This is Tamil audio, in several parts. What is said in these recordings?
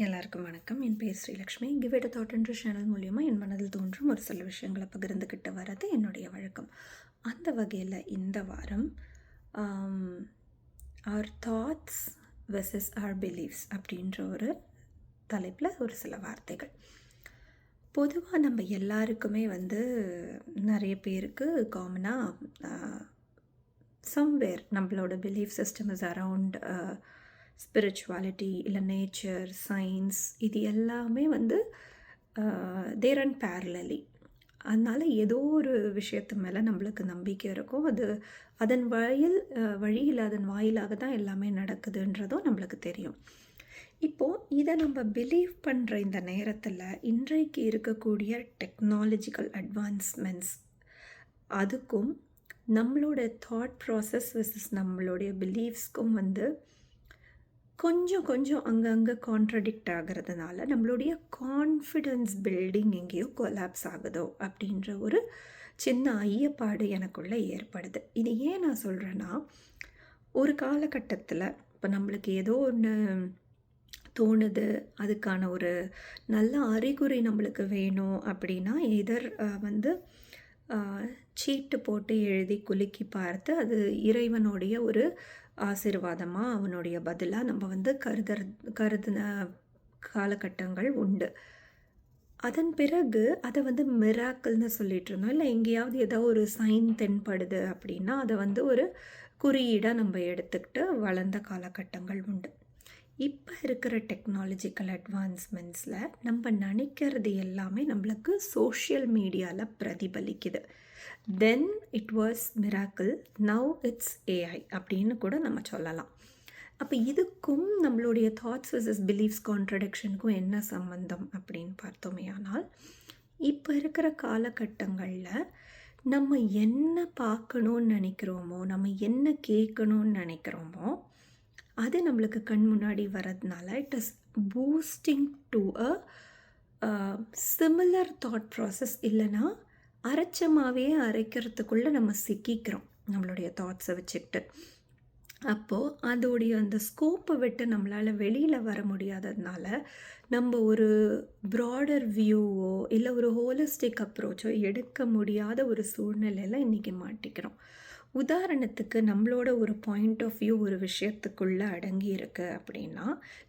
எல்லாருக்கும் வணக்கம். என் பேர் Srilakshmi. Give it a thought என்ற சேனல் மூலிமா என் மனதில் தோன்றும் ஒரு சில விஷயங்களை பகிர்ந்துக்கிட்டு வர்றது என்னுடைய வழக்கம். அந்த வகையில் இந்த வாரம் our thoughts versus our beliefs அப்படின்ற ஒரு தலைப்பில் ஒரு சில வார்த்தைகள். பொதுவாக நம்ம எல்லாருக்குமே நிறைய பேருக்கு காமனாக சம்வேர் நம்மளோட belief system is around spirituality இல்லை நேச்சர், சயின்ஸ், இது எல்லாமே தேர் அண்ட் பேரலி. அதனால் ஏதோ ஒரு விஷயத்து மேலே நம்மளுக்கு நம்பிக்கை இருக்கும். அது அதன் வழியில் அதன் வாயிலாக தான் எல்லாமே நடக்குதுன்றதும் நம்மளுக்கு தெரியும். இப்போது இதை நம்ம பிலீவ் பண்ணுற இந்த நேரத்தில் இன்றைக்கு இருக்கக்கூடிய டெக்னாலஜிக்கல் அட்வான்ஸ்மெண்ட்ஸ் அதுக்கும் நம்மளோட தாட் ப்ராசஸ் வெர்சஸ் நம்மளுடைய பிலீஃப்ஸ்க்கும் கொஞ்சம் அங்கங்கே கான்ட்ரடிக்ட் ஆகிறதுனால நம்மளுடைய கான்ஃபிடென்ஸ் பில்டிங் எங்கேயோ கொலாப்ஸ் ஆகுதோ அப்படின்ற ஒரு சின்ன ஐயப்பாடு எனக்குள்ளே ஏற்படுது. இது ஏன் நான் சொல்கிறேன்னா, ஒரு காலகட்டத்தில் இப்போ நம்மளுக்கு ஏதோ ஒன்று தோணுது, அதுக்கான ஒரு நல்ல அறிகுறி நம்மளுக்கு வேணும் அப்படின்னா எதர் சீட்டு போட்டு எழுதி குலுக்கி பார்த்து அது இறைவனுடைய ஒரு ஆசீர்வாதமாக அவனுடைய பதிலாக நம்ம கருதின காலகட்டங்கள் உண்டு. அதன் பிறகு அதை மிராக்கிள்னு சொல்லிட்டு இருந்தோம். இல்லை எங்கேயாவது ஏதோ ஒரு சைன் தென்படுது அப்படின்னா அதை ஒரு குறியீடாக நம்ம எடுத்துக்கிட்டு வளர்ந்த காலகட்டங்கள் உண்டு. இப்போ இருக்கிற டெக்னாலஜிக்கல் அட்வான்ஸ்மெண்ட்ஸில் நம்ம நினைக்கிறது எல்லாமே நம்மளுக்கு சோஷியல் மீடியாவில் பிரதிபலிக்குது. Then it was miracle, now it's AI அப்படின்னு கூட நம்ம சொல்லலாம். அப்போ இதுக்கும் நம்மளுடைய தாட்ஸ் வெர்சஸ் பிலீஃப்ஸ் கான்ட்ரடிக்ஷனுக்கும் என்ன சம்பந்தம் அப்படின்னு பார்த்தோமே ஆனால், இப்போ இருக்கிற காலகட்டங்களில் நம்ம என்ன பார்க்கணுன்னு நினைக்கிறோமோ, நம்ம என்ன கேட்கணுன்னு நினைக்கிறோமோ அது நம்மளுக்கு கண் முன்னாடி வர்றதுனால it is boosting to a similar thought process. இல்லைன்னா அரைச்சமாகவே அரைக்கிறதுக்குள்ளே நம்ம சிக்கிக்கிறோம் நம்மளுடைய தாட்ஸை வச்சுக்கிட்டு. அப்போது அதோடைய அந்த ஸ்கோப்பை விட்டு நம்மளால் வெளியில் வர முடியாததுனால நம்ம ஒரு ப்ராடர் வியூவோ இல்லை ஒரு ஹோலிஸ்டிக் அப்ரோச்சோ எடுக்க முடியாத ஒரு சூழ்நிலையில் இன்றைக்கி மாட்டிக்கிறோம். உதாரணத்துக்கு நம்மளோட ஒரு பாயிண்ட் ஆஃப் வியூ ஒரு விஷயத்துக்குள்ளே அடங்கி இருக்கு அப்படின்னா,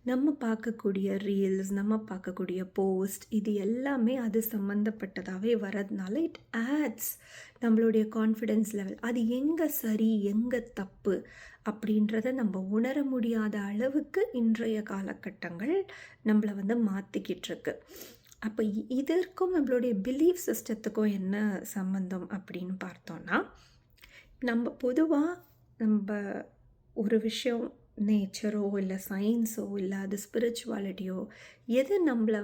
நம்ம பார்க்கக்கூடிய ரீல்ஸ், நம்ம பார்க்கக்கூடிய போஸ்ட், இது எல்லாமே அது சம்மந்தப்பட்டதாகவே வரதுனால இட் ஆட்ஸ் நம்மளுடைய கான்ஃபிடென்ஸ் லெவல். அது எங்கே சரி எங்கே தப்பு அப்படின்றத நம்ம உணர முடியாத அளவுக்கு இன்றைய காலகட்டங்கள் நம்மளை மாற்றிக்கிட்டு இருக்கு. அப்போ இதற்கும் நம்மளுடைய பிலீஃப் சிஸ்டத்துக்கும் என்ன சம்பந்தம் அப்படின்னு பார்த்தோன்னா, நம்ம பொதுவாக நம்ம ஒரு விஷயம் நேச்சரோ இல்லை சயின்ஸோ இல்லை அது ஸ்பிரிச்சுவாலிட்டியோ எது நம்மளை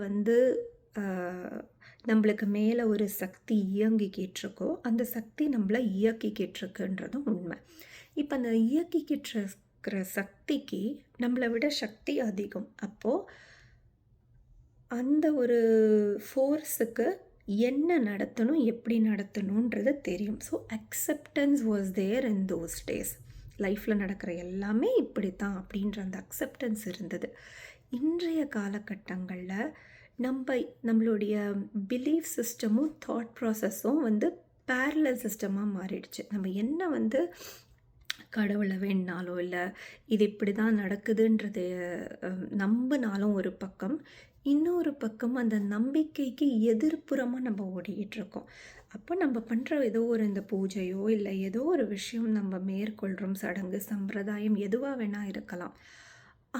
நம்மளுக்கு மேலே ஒரு சக்தி இயங்கிக்கிட்டு இருக்கோ அந்த சக்தி நம்மளை இயக்கிக்கிட்டு இருக்குன்றதும் உண்மை. இப்போ அந்த இயக்கிக்கிட்டு இருக்கிற சக்திக்கு நம்மளை விட சக்தி அதிகம். அப்போது அந்த ஒரு ஃபோர்ஸுக்கு என்ன நடத்தணும், எப்படி நடத்தணுன்றது தெரியும். So acceptance was there in those days. லைஃப்பில் நடக்கிற எல்லாமே இப்படி தான் அப்படின்ற அந்த அக்செப்டன்ஸ் இருந்தது. இன்றைய காலகட்டங்களில் நம்மளுடைய பிலீஃப் சிஸ்டமும் தாட் ப்ராசஸும் பேரலல் சிஸ்டமாக மாறிடுச்சு. நம்ம என்ன கடவுளை வேணுனாலோ இல்லை இது இப்படி தான் நடக்குதுன்றது நம்பினாலும் ஒரு பக்கம், இன்னொரு பக்கம் அந்த நம்பிக்கைக்கு எதிர்ப்புறமாக நம்ம ஓடிக்கிட்டு இருக்கோம். அப்போ நம்ம பண்ணுற ஏதோ ஒரு இந்த பூஜையோ இல்லை ஏதோ ஒரு விஷயம் நம்ம மேற்கொள்கிறோம், சடங்கு சம்பிரதாயம் எதுவாக வேணால் இருக்கலாம்.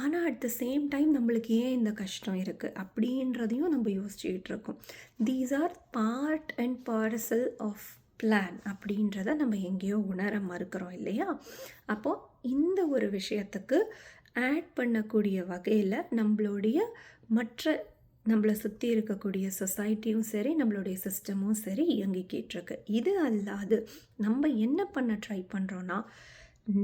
ஆனால் அட் த சேம் டைம் நம்மளுக்கு ஏன் இந்த கஷ்டம் இருக்குது அப்படின்றதையும் நம்ம யோசிச்சுக்கிட்டு இருக்கோம். These are part and parcel of plan அப்படின்றத நம்ம எங்கேயோ உணர மறுக்கிறோம் இல்லையா? அப்போது இந்த ஒரு விஷயத்துக்கு ஆட் பண்ணக்கூடிய வகையில் நம்மளுடைய நம்மளை சுற்றி இருக்கக்கூடிய சொசைட்டியும் சரி நம்மளுடைய சிஸ்டமும் சரி இயங்கிக்கிட்டு இருக்கு. இது அல்லாது நம்ம என்ன பண்ண ட்ரை பண்ணுறோன்னா,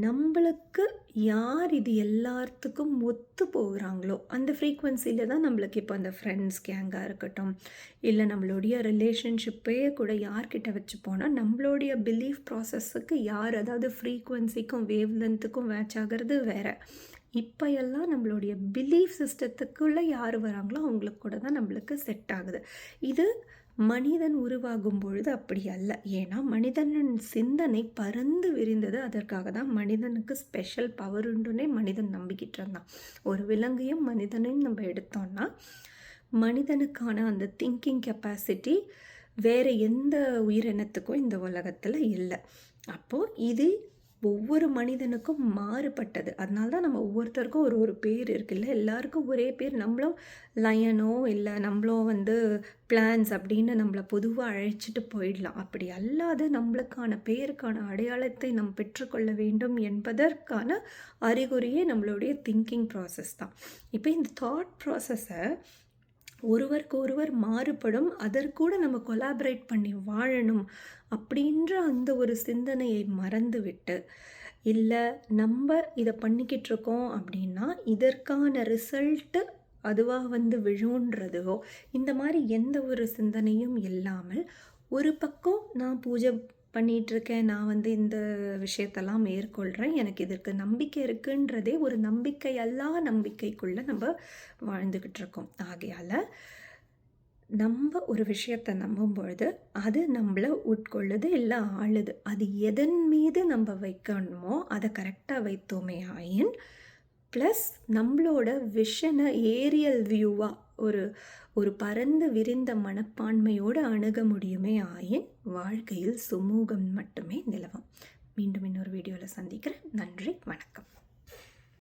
நம்மளுக்கு யார் இது எல்லாத்துக்கும் ஒத்து போகிறாங்களோ அந்த ஃப்ரீக்குவென்சியில் தான் நம்மளுக்கு இப்போ அந்த ஃப்ரெண்ட்ஸ் கேங்காக இருக்கட்டும் இல்லை நம்மளுடைய ரிலேஷன்ஷிப்பே கூட யார்கிட்ட வச்சு போனால் நம்மளுடைய பிலீஃப் ப்ராசஸுக்கு யார், அதாவது ஃப்ரீக்குவென்சிக்கும் வேவ் லென்த்துக்கும் மேட்ச் ஆகிறது வேறு. இப்போ எல்லாம் நம்மளுடைய பிலீஃப் சிஸ்டத்துக்குள்ளே யார் வராங்களோ அவங்களுக்கு கூட தான் நம்மளுக்கு செட் ஆகுது. இது மனிதன் உருவாகும் பொழுது அப்படி அல்ல. ஏன்னா மனிதனின் சிந்தனை பரந்து விரிந்தது. அதற்காக தான் மனிதனுக்கு ஸ்பெஷல் பவர் உண்டுன்னே மனிதன் நம்பிக்கிட்டு இருந்தான். ஒரு விலங்கையும் மனிதனையும் நம்ம எடுத்தோம்னா மனிதனுக்கான அந்த திங்கிங் கெப்பாசிட்டி வேறு எந்த உயிரினத்துக்கும் இந்த உலகத்தில் இல்லை. அப்போது இது ஒவ்வொரு மனிதனுக்கும் மாறுபட்டது. அதனால தான் நம்ம ஒவ்வொருத்தருக்கும் ஒரு பேர் இருக்குல்ல. எல்லாருக்கும் ஒரே பேர். நம்மளும் லயனோ இல்லை நம்மளும் பிளான்ஸ் அப்படின்னு நம்மளை பொதுவாக அழைச்சிட்டு போயிடலாம். அப்படி அல்லாது நம்மளுக்கான பேருக்கான அடையாளத்தை நாம் பெற்றுக்கொள்ள வேண்டும் என்பதற்கான அறிகுறியே நம்மளுடைய திங்கிங் ப்ராசஸ் தான். இப்போ இந்த தாட் ப்ராசஸை ஒருவருக்கு ஒருவர் மாறுபடும், அதற்கூட நம்ம கொலாபரேட் பண்ணி வாழணும் அப்படின்ற அந்த ஒரு சிந்தனையை மறந்துவிட்டு, இல்லை நம்ம இதை பண்ணிக்கிட்டு இருக்கோம் அப்படின்னா இதற்கான ரிசல்ட்டு அதுவாக விழுன்றதோ இந்த மாதிரி எந்த ஒரு சிந்தனையும் இல்லாமல், ஒரு பக்கம் நான் பூஜை பண்ணிகிட்ருக்கேன், நான் இந்த விஷயத்தெல்லாம் மேற்கொள்கிறேன், எனக்கு இதற்கு நம்பிக்கை இருக்குன்றதே ஒரு நம்பிக்கை அல்லா நம்பிக்கைக்குள்ளே நம்ம வாழ்ந்துக்கிட்டு இருக்கோம். ஆகையால் நம்ம ஒரு விஷயத்தை நம்பும் பொழுது அது நம்மளை உட்கொள்ளுது, இல்லை ஆளுது. அது எதன் மீது நம்ம வைக்கணுமோ அதை கரெக்டாக வைத்தோமே ஆயின், ப்ளஸ் நம்மளோட விஷனை ஏரியல் வியூவாக ஒரு பரந்து விரிந்த மனப்பான்மையோடு அணுக முடியுமே ஆயின் வாழ்க்கையில் சுமூகம் மட்டுமே நிலவும். மீண்டும் இன்னொரு வீடியோவில் சந்திக்கிறேன். நன்றி, வணக்கம்.